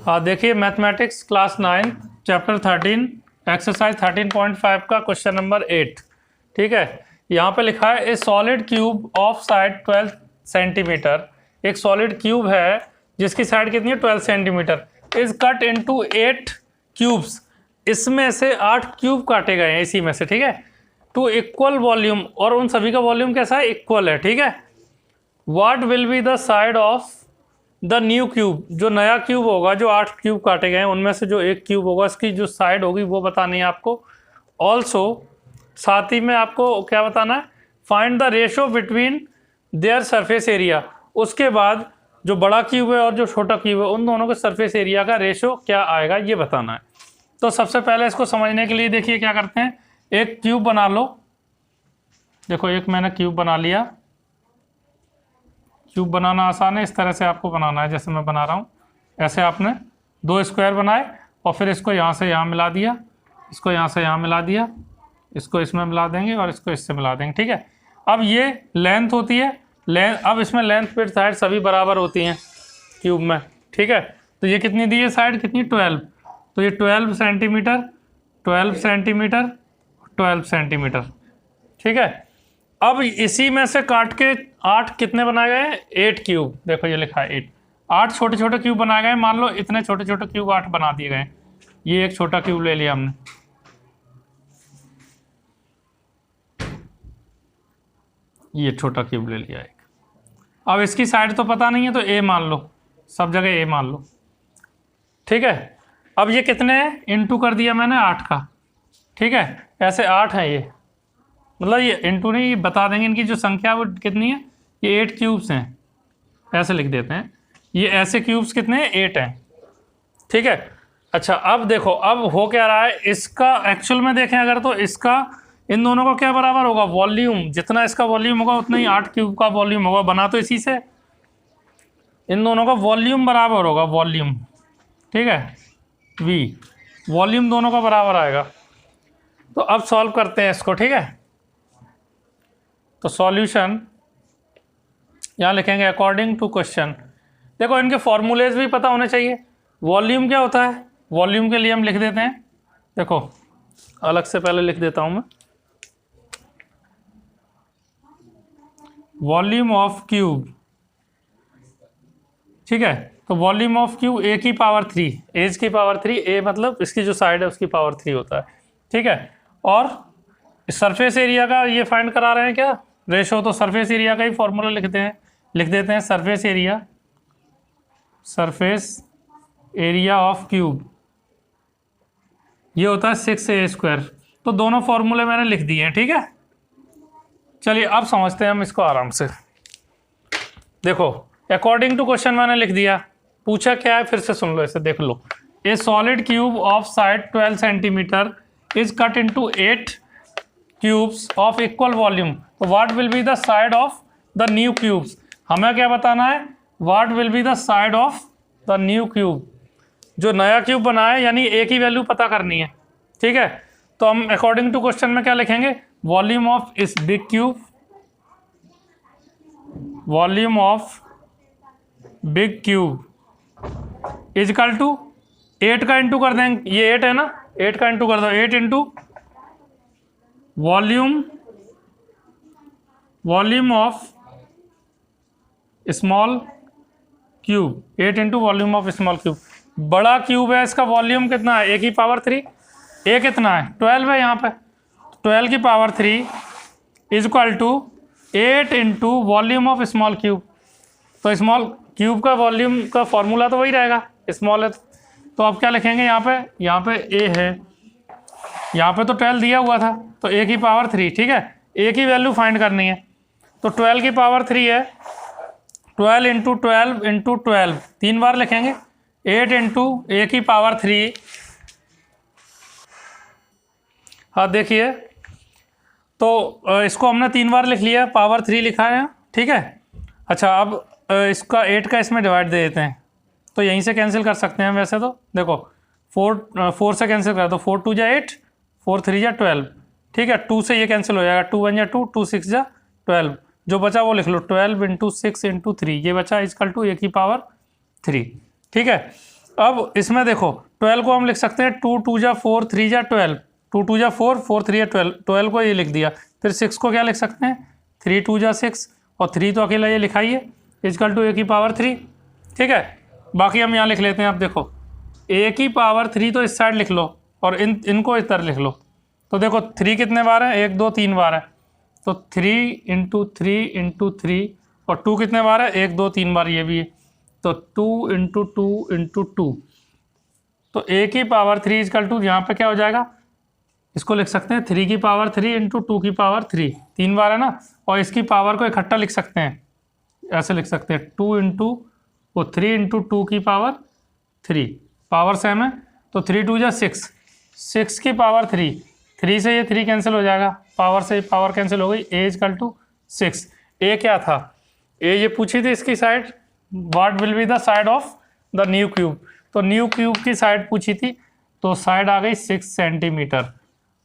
देखिए mathematics class 9 chapter 13 exercise 13.5 का question number 8। ठीक है, यहाँ पे लिखा है ए solid cube of side 12 centimetre. एक सॉलिड क्यूब है जिसकी साइड कितनी है 12 centimetre, is cut into 8 cubes. इसमें से 8 क्यूब काटे गए हैं इसी में से। ठीक है, टू इक्वल वॉल्यूम, और उन सभी का वॉल्यूम कैसा है, इक्वल है। ठीक है, what will be the side of the new cube. जो नया क्यूब होगा, जो 8 क्यूब काटे गए हैं उनमें से जो एक क्यूब होगा इसकी जो साइड होगी वो बतानी है आपको। ऑल्सो साथ ही में आपको क्या बताना है, find the ratio between their surface area. उसके बाद जो बड़ा क्यूब है और जो छोटा क्यूब है उन दोनों के सरफेस एरिया का रेशो क्या आएगा ये बताना है। तो सबसे पहले इसको समझने के लिए देखिए क्या करते हैं, एक क्यूब बना लो। देखो एक मैंने क्यूब बना लिया। क्यूब बनाना आसान है, इस तरह से आपको बनाना है जैसे मैं बना रहा हूँ। ऐसे आपने 2 स्क्वायर बनाए और फिर इसको यहाँ से यहाँ मिला दिया, इसको यहाँ से यहाँ मिला दिया, इसको इसमें मिला देंगे और इसको इससे मिला देंगे। ठीक है, अब ये लेंथ होती है, अब इसमें लेंथ विड्थ साइड सभी बराबर होती हैं क्यूब में। ठीक है, तो ये कितनी दी है साइड, कितनी 12। तो ये 12 सेंटीमीटर 12 सेंटीमीटर 12 सेंटीमीटर। ठीक है, अब इसी में से काट के 8 कितने बनाए गए हैं, 8 क्यूब। देखो ये लिखा है 8 छोटे छोटे क्यूब बनाए गए। मान लो इतने छोटे छोटे क्यूब 8 बना दिए गए। ये एक छोटा क्यूब ले लिया हमने, ये छोटा क्यूब ले लिया एक। अब इसकी साइड तो पता नहीं है तो ए मान लो, सब जगह ए मान लो। ठीक है, अब ये कितने हैं, इंटू कर दिया मैंने 8 का। ठीक है, ऐसे 8 है ये, मतलब ये इंटू नहीं, ये बता देंगे इनकी जो संख्या वो कितनी है। ये 8 क्यूब्स हैं, ऐसे लिख देते हैं। ये ऐसे क्यूब्स कितने हैं, 8 हैं। ठीक है, अच्छा अब देखो अब हो क्या रहा है, इसका एक्चुअल में देखें अगर तो इसका इन दोनों का क्या बराबर होगा, वॉल्यूम। जितना इसका वॉल्यूम होगा उतना ही 8 क्यूब का वॉल्यूम होगा, बना तो इसी से। इन दोनों का वॉल्यूम बराबर होगा, वॉल्यूम। ठीक है, वी वॉल्यूम दोनों का बराबर आएगा। तो अब सॉल्व करते हैं इसको। ठीक है, तो सॉल्यूशन यहाँ लिखेंगे अकॉर्डिंग टू क्वेश्चन। देखो इनके फॉर्मूलेज भी पता होने चाहिए। वॉल्यूम क्या होता है, वॉल्यूम के लिए हम लिख देते हैं, देखो अलग से पहले लिख देता हूँ मैं। वॉल्यूम ऑफ क्यूब, ठीक है, तो वॉल्यूम ऑफ क्यूब ए की पावर 3, एज की पावर 3, ए मतलब इसकी जो साइड है उसकी पावर 3 होता है। ठीक है, और सरफेस एरिया का ये फाइंड करा रहे हैं क्या, रेशो। तो सरफेस एरिया का ही फॉर्मूला लिख देते हैं। सरफेस एरिया ऑफ क्यूब ये होता है 6a²। तो दोनों फॉर्मूले मैंने लिख दिए हैं। ठीक है, चलिए अब समझते हैं हम इसको आराम से। देखो अकॉर्डिंग टू क्वेश्चन मैंने लिख दिया, पूछा क्या है फिर से सुन लो, इसे देख लो। A solid cube of side 12 centimetre is cut into 8 cubes of equal volume. तो what will be the side of the new cubes. हमें क्या बताना है, what will be the side of the new cube. जो नया cube बना है यानी ए की वैल्यू पता करनी है। ठीक है, तो हम अकॉर्डिंग टू क्वेश्चन में क्या लिखेंगे, वॉल्यूम ऑफ इस big cube, volume of big cube is equal to 8 का इंटू कर देंगे, ये 8 है ना, 8 का इंटू कर दो, 8 into volume of small cube, 8 into volume of small cube. बड़ा क्यूब है, इसका वॉल्यूम कितना है, ए की पावर 3। ए कितना है, 12 है यहाँ पे, 12 की power 3 is equal to 8 into volume of small cube. तो स्मॉल क्यूब का वॉल्यूम का फॉर्मूला तो वही रहेगा, स्मॉल है। तो अब क्या लिखेंगे यहाँ पे ए है, यहाँ पे तो 12 दिया हुआ था तो ए की पावर 3। ठीक है, ए की वैल्यू फाइंड करनी है, तो 12 की पावर 3 है, 12 इंटू 12 इंटू 12 3 बार लिखेंगे, 8 इंटू ए की पावर 3। हाँ देखिए, तो इसको हमने 3 बार लिख लिया, पावर 3 लिखा है। ठीक है, अच्छा अब इसका 8 का इसमें डिवाइड दे देते हैं, तो यहीं से कैंसिल कर सकते हैं वैसे तो। देखो 4 से कैंसिल कर दो, 4 2 जा 8, 4 3 जा 12। ठीक है, 2 से ये कैंसिल हो जाएगा, 2 1 जा 2, 2 6 जा 12, जो बचा वो लिख लो 12 इंटू 6 इंटू 3, ये बचा इजकल टू ए की पावर 3। ठीक है, अब इसमें देखो 12 को हम लिख सकते हैं 2 2 जा 4 3 जा 12, 2 2 जा 4 4 3 जा 12, 12 को ये लिख दिया। फिर 6 को क्या लिख सकते हैं 3 2 जा 6, और 3 तो अकेला ये लिखा ही है, इजकल टू a की पावर 3। ठीक है, बाकी हम यहाँ लिख लेते हैं। अब देखो a की पावर 3 तो इस साइड लिख लो और इनको इस तरह लिख लो। तो देखो 3 कितने बार है, 1 2 3 बार है, तो 3 इंटू 3 इंटू 3, और 2 कितने बार है, 1 2 3 बार, ये भी है, तो 2 इंटू 2 इंटू 2। तो a की पावर 3 इजकल टू यहाँ पे क्या हो जाएगा, इसको लिख सकते हैं 3 की पावर 3 इंटू 2 की पावर 3, 3 बार है ना, और इसकी पावर को इकट्ठा लिख सकते हैं, ऐसे लिख सकते हैं 2 इंटू वो 3 इंटू 2 की पावर 3, पावर सेम है, तो 3 2 जा 6, 6 की पावर 3, 3 से ये 3 कैंसिल हो जाएगा, पावर से पावर कैंसिल हो गई, a इजकल टू 6। a क्या था, a ये पूछी थी इसकी side, what will be the side of the new cube, तो न्यू क्यूब की साइड पूछी थी, तो साइड आ गई 6 सेंटीमीटर,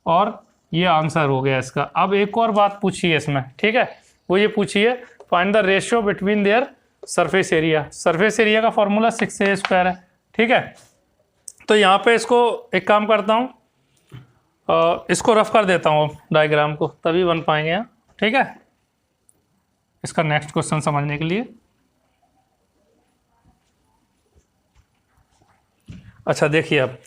और ये आंसर हो गया इसका। अब एक और बात पूछी है इसमें, ठीक है, वो ये पूछी है find the ratio between their surface area. Surface area का फॉर्मूला 6a² है। ठीक है, तो यहाँ पे इसको एक काम करता हूँ, इसको रफ कर देता हूँ डायग्राम को, तभी बन पाएंगे यहाँ। ठीक है, इसका नेक्स्ट क्वेश्चन समझने के लिए। अच्छा देखिए, अब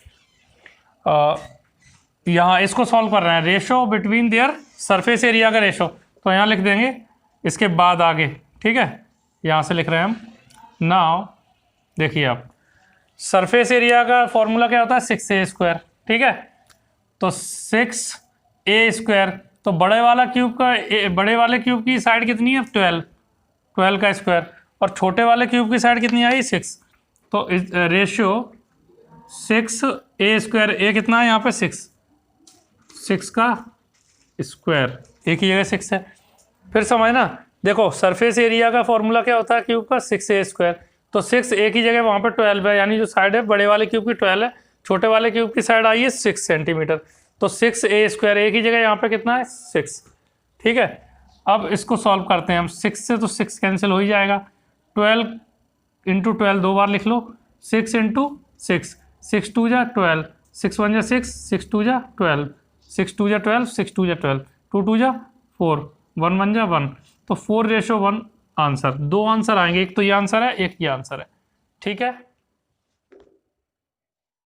यहाँ इसको सॉल्व कर रहे हैं, ratio between their surface area का रेशो, तो यहाँ लिख देंगे इसके बाद आगे। ठीक है, यहाँ से लिख रहे हैं हम। नाउ देखिए, आप सरफेस एरिया का फॉर्मूला क्या होता है, 6a²। ठीक है, तो 6a², तो बड़े वाला क्यूब का बड़े वाले क्यूब की साइड कितनी है, 12, 12 का स्क्वायर, और छोटे वाले क्यूब की साइड कितनी आई, 6, तो रेशियो 6a², a कितना है यहाँ पे 6, 6 का स्क्वायर, एक ही जगह 6 है। फिर समझना, देखो सरफेस एरिया का फॉर्मूला क्या होता है क्यूब का, 6a², तो 6 एक ही जगह वहाँ पे 12 है, यानी जो साइड है बड़े वाले क्यूब की 12 है, छोटे वाले क्यूब की साइड आई है 6 सेंटीमीटर, तो 6a² एक ही जगह यहाँ पे कितना है, 6। ठीक है, अब इसको सॉल्व करते हैं हम। 6 से तो 6 कैंसिल हो ही जाएगा, 12 इंटू 12 दो बार लिख लो, 6 इंटू 6, 6 2 जा 12, 6 1 जा 6, 6 2 जा 12, 6 2 जा 12, 6 2 जा 12, 2 2 जा 4, 1 1 जा 1, तो 4:1 आंसर। दो आंसर आएंगे, एक तो ये आंसर है, एक ये आंसर है। ठीक है।